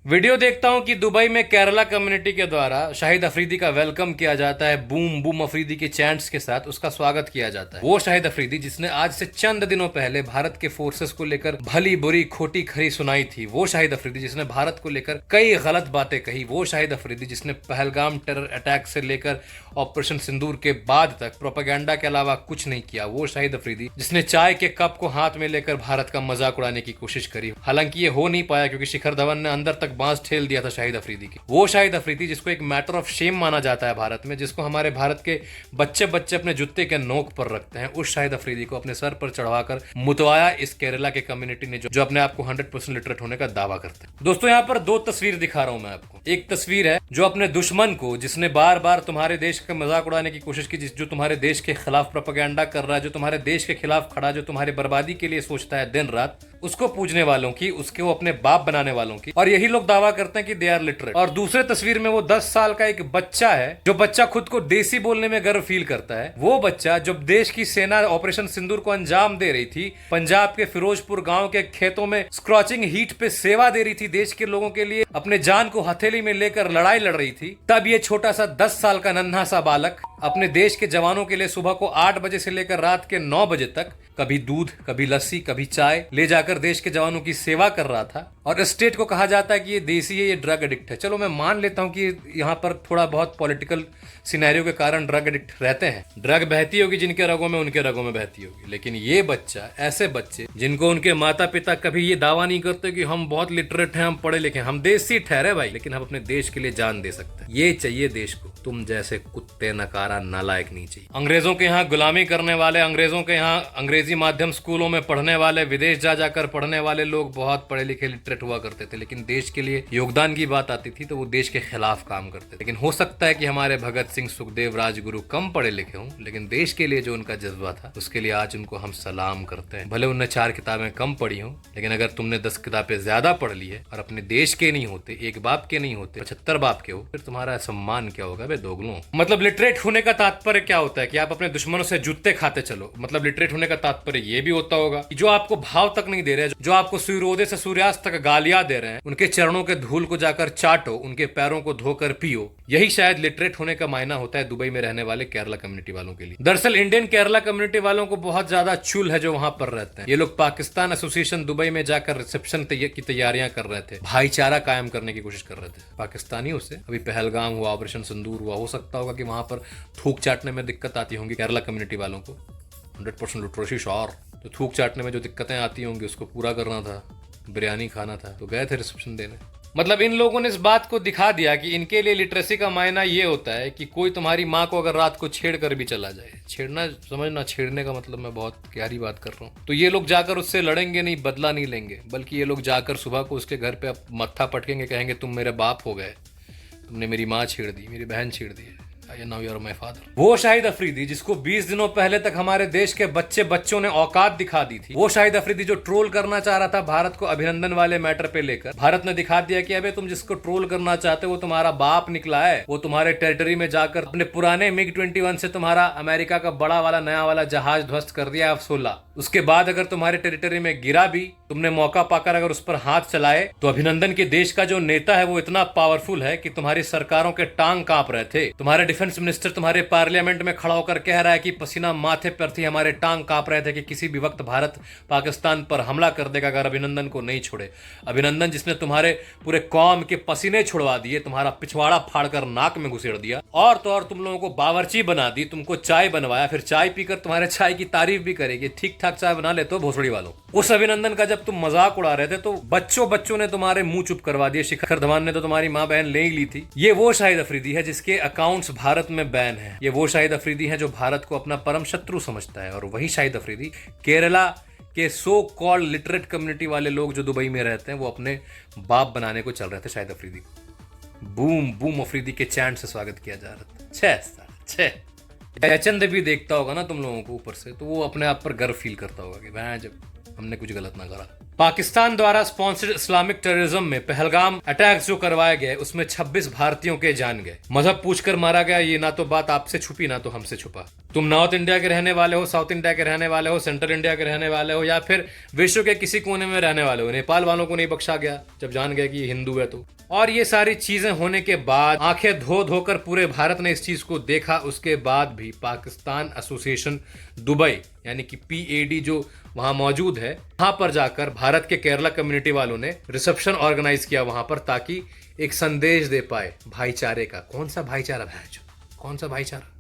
Video देखता हूं कि दुबई में केरला कम्युनिटी के द्वारा शाहिद अफरीदी का वेलकम किया जाता है। बूम बूम अफरीदी के चैंट्स के साथ उसका स्वागत किया जाता है। वो शाहिद अफरीदी जिसने आज से चंद दिनों पहले भारत के फोर्सेस को लेकर भली बुरी खोटी खरी सुनाई थी। वो शाहिद अफरीदी जिसने भारत को लेकर कई गलत बातें कही। वो शाहिद अफरीदी जिसने पहलगाम टेरर अटैक से लेकर ऑपरेशन सिंदूर के बाद तक प्रोपेगेंडा के अलावा कुछ नहीं किया। वो शाहिद अफरीदी जिसने चाय के कप को हाथ में लेकर भारत का मजाक उड़ाने की कोशिश करी। हालांकि ये हो नहीं पाया क्योंकि शिखर धवन ने अंदर तक बांस ठेल दिया था शाहिद अफरीदी की। वो शाहिद अफरीदी जिसको एक मैटर ऑफ शेम माना जाता है भारत में, जिसको हमारे भारत के बच्चे बच्चे अपने जूते के नोक पर रखते हैं, उस शाहिद अफरीदी को अपने सर पर चढ़वाकर मुतवाया इस केरला के कम्युनिटी ने जो अपने आप को 100% लिटरेट होने का दावा करते हैं। दोस्तों यहाँ पर दो तस्वीर दिखा रहा हूं मैं आपको। एक तस्वीर है जो अपने दुश्मन को, जिसने बार बार तुम्हारे देश का मजाक उड़ाने की कोशिश की, जो तुम्हारे देश के खिलाफ प्रोपेगेंडा कर रहा है, जो तुम्हारे देश के खिलाफ खड़ा, जो तुम्हारी बर्बादी के लिए सोचता है दिन रात, उसको पूजने वालों की, उसके वो अपने बाप बनाने वालों की। और यही लोग दावा करते हैं कि दे आर लिटरेट। और दूसरे तस्वीर में वो 10 साल का एक बच्चा है, जो बच्चा खुद को देसी बोलने में गर्व फील करता है। वो बच्चा जब देश की सेना ऑपरेशन सिंदूर को अंजाम दे रही थी, पंजाब के फिरोजपुर गांव के खेतों में स्क्रॉचिंग हीट पे सेवा दे रही थी, देश के लोगों के लिए अपने जान को हथेली में लेकर लड़ाई लड़ रही थी, तब ये छोटा सा 10 साल का नन्हा सा बालक अपने देश के जवानों के लिए सुबह को 8 बजे से लेकर रात के 9 बजे तक कभी दूध, कभी लस्सी, कभी चाय ले जाकर देश के जवानों की सेवा कर रहा था। और स्टेट को कहा जाता है कि ये देसी है, ये ड्रग एडिक्ट है। चलो मैं मान लेता हूं कि यहाँ पर थोड़ा बहुत पॉलिटिकल सिनेरियो के कारण ड्रग एडिक्ट रहते हैं। ड्रग बहती होगी जिनके रगों में, उनके रगों में बहती होगी। लेकिन ये बच्चा, ऐसे बच्चे जिनको उनके माता पिता कभी ये दावा नहीं करते कि हम बहुत लिटरेट हैं, हम पढ़े लिखे, हम देसी ठहरे भाई, लेकिन हम अपने देश के लिए जान दे सकते हैं। ये चाहिए देश को। तुम जैसे कुत्ते नकारा नालायक नहीं चाहिए। अंग्रेजों के यहाँ गुलामी करने वाले, अंग्रेजों के यहाँ अंग्रेजी माध्यम स्कूलों में पढ़ने वाले, विदेश जा जाकर पढ़ने वाले लोग बहुत पढ़े लिखे लिटरेट हुआ करते थे, लेकिन देश के लिए योगदान की बात आती थी तो वो देश के खिलाफ काम करते थे। लेकिन हो सकता है कि हमारे भगत सिंह, सुखदेव, राजगुरु कम पढ़े लिखे हों, लेकिन देश के लिए जो उनका जज्बा था उसके लिए आज उनको हम सलाम करते हैं। भले उनने 4 किताबें कम पढ़ी हों, लेकिन अगर तुमने 10 किताबें ज्यादा पढ़ ली है और अपने देश के नहीं होते, एक बाप के नहीं होते, 75 बाप के हो, फिर तुम्हारा सम्मान क्या होगा बे दोगलों। मतलब लिटरेट होने का तात्पर्य क्या होता है कि आप अपने दुश्मनों से जूते खाते चलो। मतलब लिटरेट होने का तात्पर्य ये भी होता होगा कि जो आपको भाव तक नहीं दे रहे, जो आपको सूर्योदय से सूर्यास्त तक गालियां दे रहे हैं, उनके चरणों के धूल को जाकर चाटो, उनके पैरों को धोकर पियो। यही शायद लिटरेट होने का मायना होता है दुबई में रहने वाले केरला कम्युनिटी वालों के लिए। दरअसल इंडियन केरला कम्युनिटी वालों को बहुत ज्यादा चुल है जो वहां पर रहते हैं। ये लोग पाकिस्तान एसोसिएशन दुबई में जाकर रिसेप्शन की तैयारियां कर रहे थे, भाईचारा कायम करने की कोशिश कर रहे थे पाकिस्तानियों से। अभी पहलगाम हुआ, ऑपरेशन सिंदूर हुआ, हो सकता होगा कि वहां पर थूक चाटने में दिक्कत आती होंगी केरला कम्युनिटी वालों को। 100% लिटरेसी श्योर। तो थूक चाटने में जो दिक्कतें आती होंगी उसको पूरा करना था, बिरयानी खाना था, तो गए थे रिसेप्शन देने। मतलब इन लोगों ने इस बात को दिखा दिया कि इनके लिए लिटरेसी का मायना ये होता है कि कोई तुम्हारी माँ को अगर रात को छेड़ कर भी चला जाए, छेड़ना समझना, छेड़ने का मतलब मैं बहुत गहरी बात कर रहा हूँ, तो ये लोग जाकर उससे लड़ेंगे नहीं, बदला नहीं लेंगे, बल्कि ये लोग जाकर सुबह को उसके घर पे मत्था पटकेंगे, कहेंगे तुम मेरे बाप हो गए, तुमने मेरी माँ छेड़ दी, मेरी बहन छेड़ दी, now you are my father. वो शाहिद अफरीदी जिसको 20 दिनों पहले तक हमारे देश के बच्चे बच्चों ने औकात दिखा दी थी, वो शाहिद अफरीदी जो ट्रोल करना चाह रहा था भारत को अभिनंदन वाले मैटर पे लेकर, भारत ने दिखा दिया कि अबे तुम जिसको ट्रोल करना चाहते हो वो तुम्हारा बाप निकला है। वो तुम्हारे टेरिटरी में जाकर अपने पुराने मिग 21 से तुम्हारा अमेरिका का बड़ा वाला नया वाला जहाज ध्वस्त कर दिया F-16। उसके बाद अगर तुम्हारे टेरिटरी में गिरा भी, तुमने मौका पाकर अगर उस पर हाथ चलाए, तो अभिनंदन के देश का जो नेता है वो इतना पावरफुल है कि तुम्हारी सरकारों के टांग कांप रहे थे। तुम्हारे डिफेंस मिनिस्टर तुम्हारे पार्लियामेंट में खड़ा होकर कह रहा है कि पसीना माथे पर थी, हमारे टांग कांप रहे थे कि किसी भी वक्त भारत पाकिस्तान पर हमला कर देगा अगर अभिनंदन को नहीं छोड़े। अभिनंदन जिसने तुम्हारे पूरे कौम के पसीने छुड़वा दिए, तुम्हारा पिछवाड़ा फाड़कर नाक में घुसेड़ दिया, और तो और तुम लोगों को बावर्ची बना दी, तुमको चाय बनवाया, फिर चाय पीकर तुम्हारे चाय की तारीफ भी करेगी, ठीक ठाक चाय बना ले तो भोसड़ी वालों। उस अभिनंदन का जब तुम मजाक उड़ा रहे थे तो बच्चों ने तुम्हारे मुंह चुप करवा दिए। शिखर धवन ने तो तुम्हारी माँ बहन ले ही ली थी। ये वो शाहिद अफरीदी है जिसके अकाउंट्स भारत में बैन है। ये वो शाहिद अफरीदी है जो भारत को अपना परम शत्रु समझता है। और वही शाहिद अफरीदी केरला के सो कॉल्ड लिटरेट कम्युनिटी वाले लोग जो दुबई में रहते हैं, वो अपने बाप बनाने को चल रहे थे शाहिद अफरीदी को। बूम बूम अफरीदी के चैंट से स्वागत किया जा रहा था। 6 चंद भी देखता होगा ना तुम लोगों को ऊपर से, तो वो अपने आप पर गर्व फील करता होगा कि भाई जब हमने कुछ गलत ना करा। पाकिस्तान द्वारा स्पॉन्सर्ड इस्लामिक टेररिज्म में पहलगाम अटैक्स जो करवाए गए उसमें 26 भारतीयों के जान गए। मजहब पूछकर मारा गया, ये ना तो बात आपसे छुपी ना तो हमसे छुपा। तुम नॉर्थ इंडिया के रहने वाले हो, साउथ इंडिया के रहने वाले हो, सेंट्रल इंडिया के रहने वाले हो, या फिर विश्व के किसी कोने में रहने वाले हो, नेपाल वालों को नहीं बख्शा गया जब जान गए कि ये हिंदू है तो। और ये सारी चीजें होने के बाद आंखें धो धोकर पूरे भारत ने इस चीज को देखा, उसके बाद भी पाकिस्तान एसोसिएशन दुबई यानी कि PAD जो वहां मौजूद है, वहां पर जाकर भारत के केरला कम्युनिटी वालों ने रिसेप्शन ऑर्गेनाइज किया वहां पर, ताकि एक संदेश दे पाए भाईचारे का। कौन सा भाईचारा भाई, कौन सा भाईचारा?